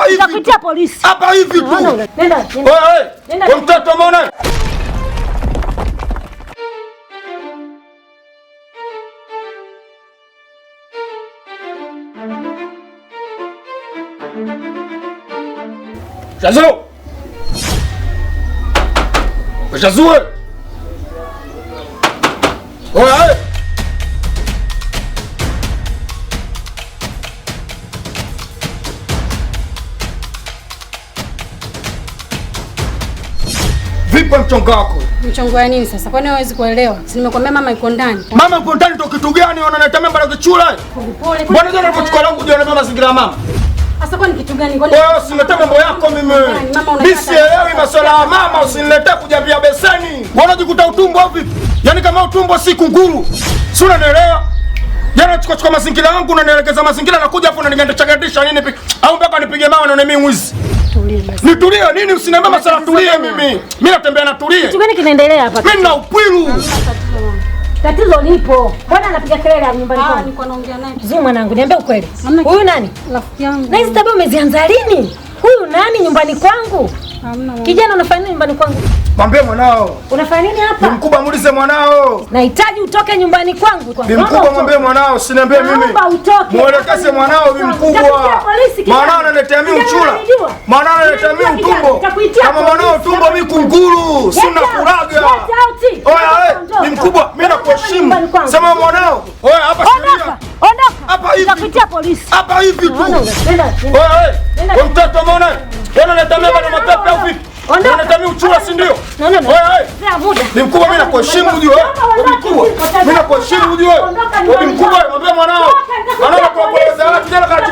hivi. Nitakuitia polisi. Hapa hivi tu. Nenda. Wewe mtoto umeona? Shazua! Shazua! Oya! Vipi mchongo wako? Mchongo wa nini sasa? Kwani hawezi kuelewa? Si nimekwambia mama yuko ndani. Mama yuko ndani ndo kitu gani unaniletea mimba na kichula? Pole. Mbona jana ulipochukua langu jiona mama mazingira ya mama? Sasa kwani kitu gani? Kwani wewe usiniletee mambo yako mimi. Mimi sielewi masuala ya mama, usiniletee kujambia beseni. Unajikuta utumbo au vipi? Yaani kama utumbo si kunguru. Si unanielewa? Jana chukua mazingira yangu unanielekeza mazingira na kuja hapo unanigandacha nini? Au mpaka nipige mawe na mimi mwizi. Nitulie nini? Usiniambie masuala tulie mimi. Mimi natembea na tulie. Kitu gani kinaendelea hapa? Mimi na upwilu. Tatizo lipo. Mbona anapiga kelele hapo nyumbani kwangu? Nilikuwa naongea naye. Zuu mwanangu, niambie ukweli. Huyu nani? Rafiki yangu. Na hizi tabia umezianza lini? Huyu nani nyumbani kwangu? Kijana unafanya nini nyumbani kwangu? Mwambie mwanao. Unafanya nini hapa? Ni mkubwa, muulize mwanao. Nahitaji utoke nyumbani kwangu. Ni mkubwa, mwambie mwanao, usiniambie mimi. Naomba utoke. Mwelekeze mwanao, ni mkubwa. Mwanao analetea mimi uchura. Mwanao analetea mimi utumbo. Kama mwanao utumbo mimi kunguru, sina kuraga. Oya, ni mkubwa, mimi nakuheshimu. Sema mwanao. Oya, hapa sheria. Ondoka. Hapa hivi. Nitakuitia polisi. Hapa hivi tu. Nenda. Oya, wewe mtoto umeona? Wewe unaletea mimi na mapepe au vipi? Unaletea mimi uchura, si ndio? Oya, ni mkubwa, mimi nakuheshimu ujue. Wewe mkubwa. Mimi nakuheshimu ujue. Wewe mkubwa, mwambie mwanao. Anaona kwa kwa kijana kana